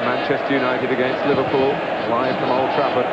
Manchester United against Liverpool, live from Old Trafford.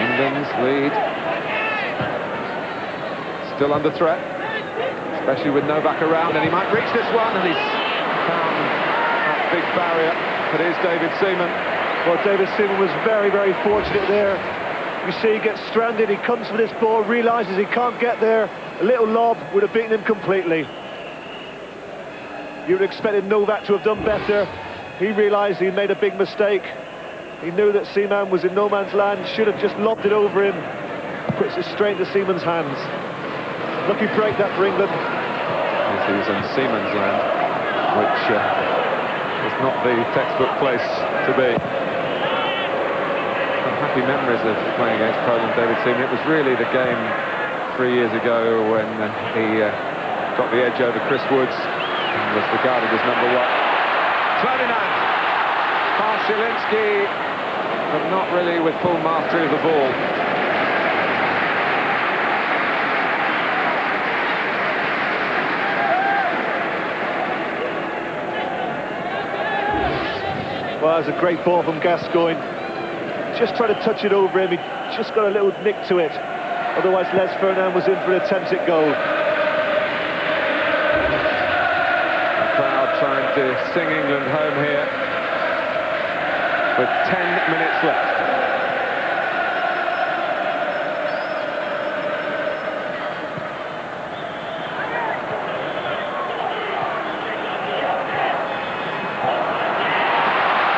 England's lead still under threat, especially with Novak around, and he might reach this one, and he's found that big barrier. It is David Seaman. Well, David Seaman was very, very fortunate there. You see, he gets stranded, he comes for this ball, realises he can't get there. A little lob would have beaten him completely. You would have expected Novak to have done better. He realised he made a big mistake. He knew that Seaman was in no man's land, should have just lobbed it over him. Puts it straight into Seaman's hands. Lucky break that for England. Yes, he was in Seaman's land, which is not the textbook place to be. Some happy memories of playing against Poland, David Seaman. It was really the game 3 years ago when he got the edge over Chris Woods and was regarded as #1. Ferdinand! Zielinski, but not really with full mastery of the ball. Well, it's a great ball from Gascoigne. Just tried to touch it over him, he just got a little nick to it. Otherwise, Les Ferdinand was in for an attempted goal. The crowd trying to sing England home here, with 10 minutes left.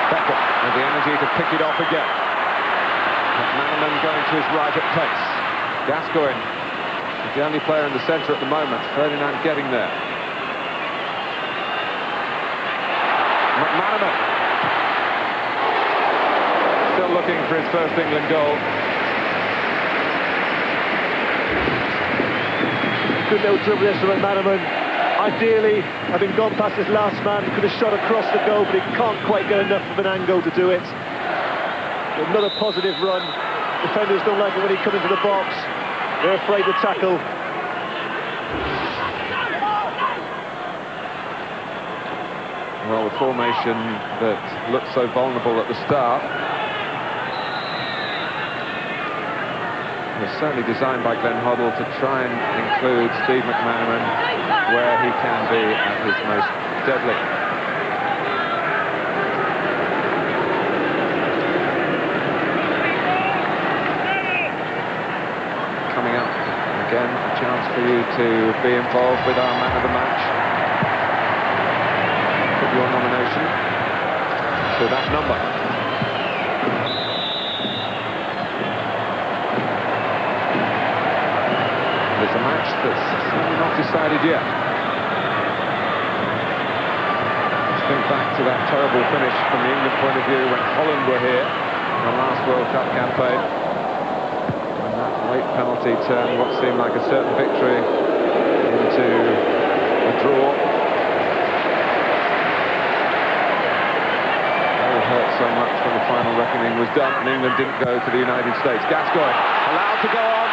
Beckham with the energy to pick it off again. McManaman going to his right at pace. Gascoigne is the only player in the centre at the moment. Ferdinand getting there. McManaman still looking for his first England goal. Good little dribble this from McManaman. Ideally, having gone past his last man, could have shot across the goal, but he can't quite get enough of an angle to do it. Another positive run. Defenders don't like it when he comes into the box. They're afraid to tackle. Well, the formation that looked so vulnerable at the start was certainly designed by Glenn Hoddle to try and include Steve McManaman where he can be at his most deadly. Coming up, again, a chance for you to be involved with our man of the match. Put your nomination to that number. There's a match that's certainly not decided yet. Just think back to that terrible finish from the England point of view when Holland were here in the last World Cup campaign. When that late penalty turned what seemed like a certain victory into a draw. It hurt so much when the final reckoning was done and England didn't go to the United States. Gascoigne allowed to go on.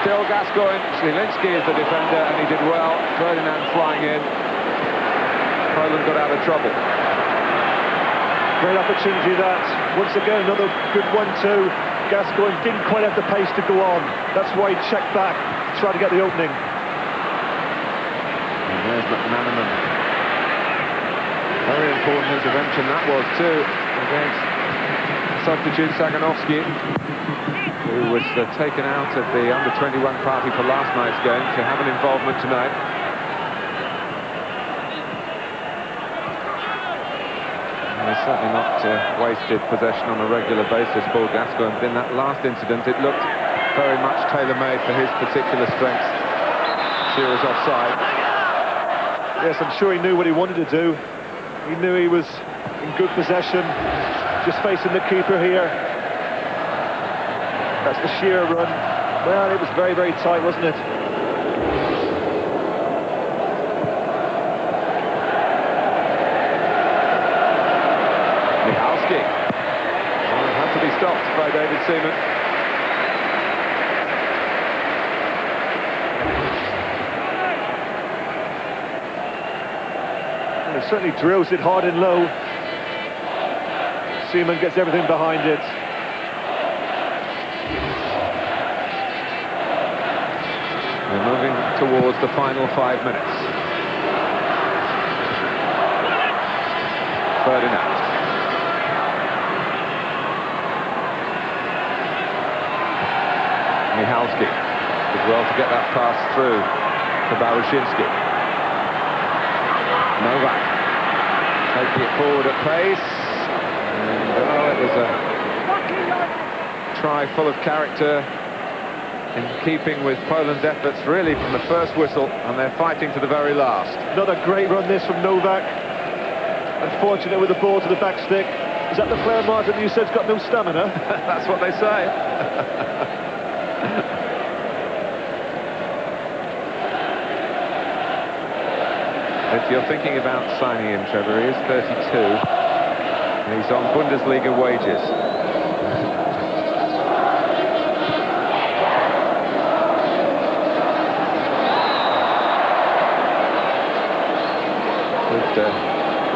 Still Gascoigne. Zielinski is the defender and he did well. Ferdinand flying in. Poland got out of trouble. Great opportunity that. Once again, another good 1-2. Gascoigne didn't quite have the pace to go on. That's why he checked back to try to get the opening. And there's McManaman. Very important intervention that was too, against substitute Saganovsky, who was taken out of the under-21 party for last night's game, to have an involvement tonight. And he's certainly not wasted possession on a regular basis, Paul Gascoigne. In that last incident, it looked very much tailor-made for his particular strengths. Shearer's offside. Yes, I'm sure he knew what he wanted to do. He knew he was in good possession, just facing the keeper here. That's the Shearer run. Well, it was very, very tight, wasn't it? Michalski. Well, it had to be stopped by David Seaman. He certainly drills it hard and low. Seaman gets everything behind it. We're moving towards the final 5 minutes. Ferdinand. Michalski did well to get that pass through to Barushinsky. Novak taking it forward at pace. And it was a try full of character, in keeping with Poland's efforts really from the first whistle, and they're fighting to the very last. Not a great run this from Novak. Unfortunate with the ball to the back stick. Is that the player, Martin, you said's got no stamina? That's what they say. If you're thinking about signing him, Trevor, he is 32. And he's on Bundesliga wages.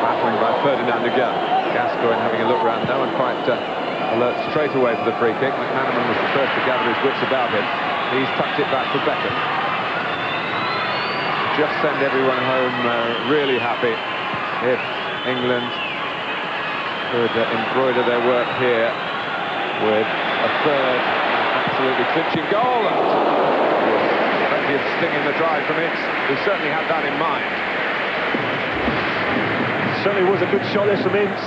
Battling by Ferdinand again. Gascoigne having a look round, no one quite alert straight away for the free kick. McManaman was the first to gather his wits about him. He's tucked it back for Beckham. Just send everyone home really happy if England could embroider their work here with a third absolutely clinching goal. And plenty of sting in the drive from it. He certainly had that in mind. Certainly was a good shot this from Ince.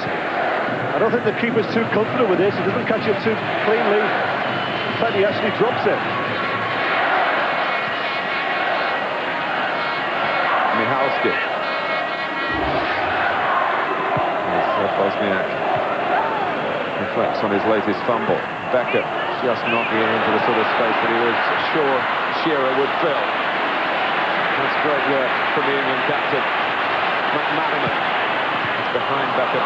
I don't think the keeper's too confident with this. He doesn't catch it too cleanly. In fact, he actually drops it. Michalski. Bosniak reflects on his latest fumble. Becker just knocking it into the sort of space that he was sure Shearer would fill. That's great work from the England captain, McManaman. It's behind Becker.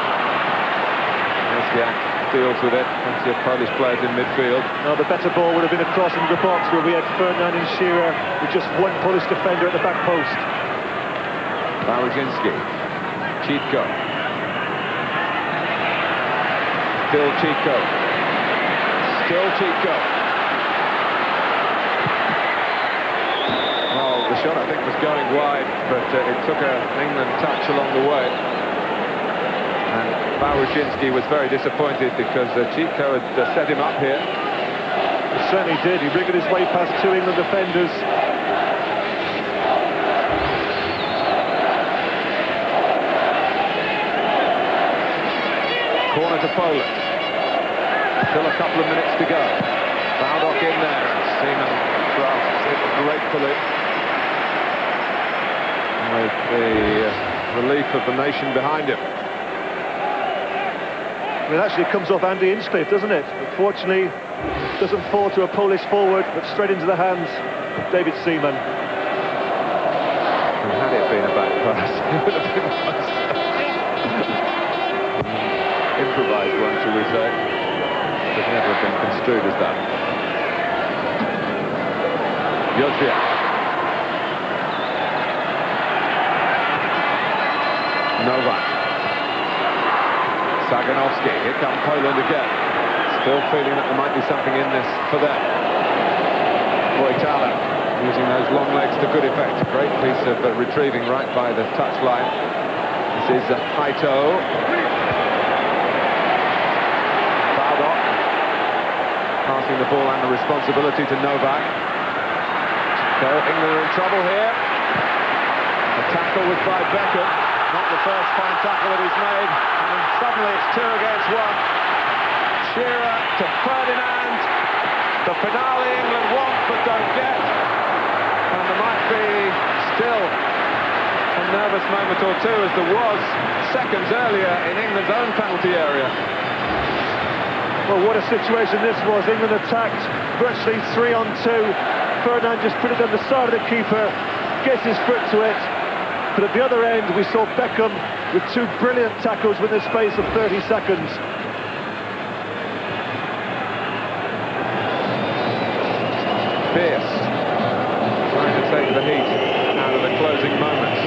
Bosniak deals with it. Plenty of Polish players in midfield. No, the better ball would have been a cross into the box where we had Ferdinand and Shearer with just one Polish defender at the back post. Barushinsky. Chitko. Still Chitko. Still Chitko. Well, the shot I think was going wide, but it took an England touch along the way. And Barushinsky was very disappointed because Chitko had set him up here. He certainly did. He wriggled his way past two England defenders. Corner to Poland. Still a couple of minutes to go. Baldock in there, and Seaman grasps it gratefully. With the relief of the nation behind him. It actually comes off Andy Hinchcliffe, doesn't it? Unfortunately, it doesn't fall to a Polish forward, but straight into the hands of David Seaman. And had it been a back pass, it would have been nice. Improvised one, shall we say. Could never have been construed as that. Joziak. Novak. Saganovsky. Here come Poland again. Still feeling that there might be something in this for them. Voitala using those long legs to good effect. Great piece of retrieving right by the touchline. This is Haito. Baldock. passing the ball and the responsibility to Novak. So England are in trouble here. The tackle was by Beckham, not the first fine tackle that he's made, and suddenly it's 2 against 1. Shearer to Ferdinand, the finale England want but don't get, and there might be still a nervous moment or two, as there was seconds earlier in England's own penalty area. Well, what a situation this was. England attacked virtually 3-on-2. Ferdinand just put it on the side of the keeper, gets his foot to it. But at the other end, we saw Beckham with 2 brilliant tackles within the space of 30 seconds. Pearce trying to take the heat out of the closing moments.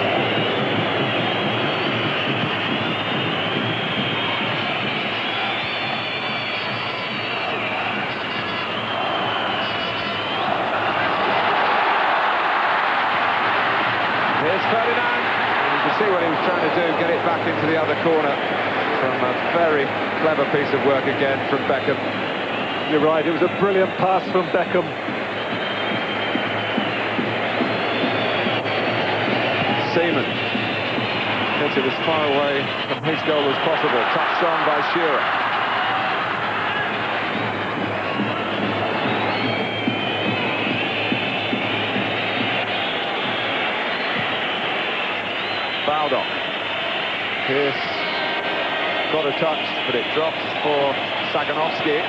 Here's Ferdinand. You can see what he was trying to do, get it back into the other corner from a very clever piece of work again from Beckham. You're right, it was a brilliant pass from Beckham. Seaman gets it as far away from his goal as possible. Touched on by Shearer. Baldock. Pearce got a touch, but it drops for Saganovsky.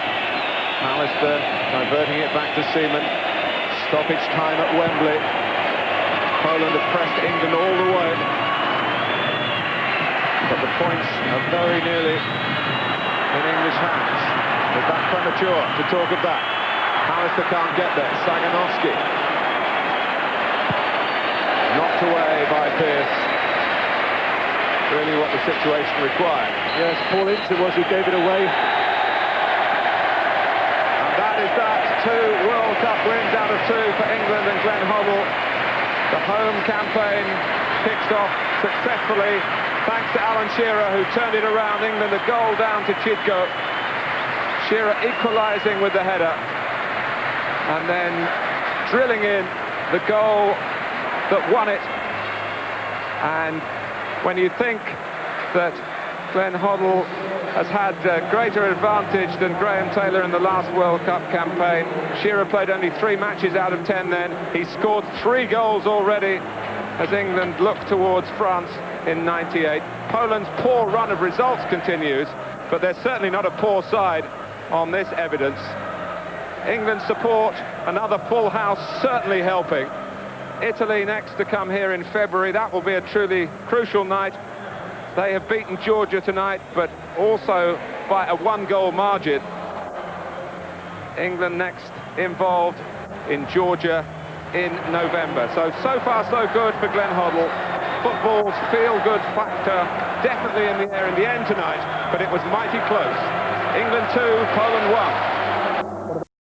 Alistair diverting it back to Seaman. Stoppage time at Wembley. Poland have pressed England all the way. But the points are very nearly in English hands. Is that premature to talk of that? Alistair can't get there. Saganovsky. Knocked away by Pearce. Really what the situation required. Yes, Paul Ince it was who gave it away. And that is that. 2 World Cup wins out of 2 for England and Glenn Hoddle. The home campaign kicks off successfully thanks to Alan Shearer, who turned it around. England a goal down to Chidko. Shearer equalising with the header and then drilling in the goal that won it. And when you think that Glenn Hoddle has had greater advantage than Graham Taylor in the last World Cup campaign. Shearer played only 3 matches out of 10 then. He scored 3 goals already as England look towards France in '98. Poland's poor run of results continues, but they're certainly not a poor side on this evidence. England's support, another full house, certainly helping. Italy next to come here in February. That will be a truly crucial night. They have beaten Georgia tonight, but also by a 1-goal margin. England next involved in Georgia in November. So far so good for Glenn Hoddle. Football's feel-good factor definitely in the air in the end tonight, but it was mighty close. England 2, Poland 1.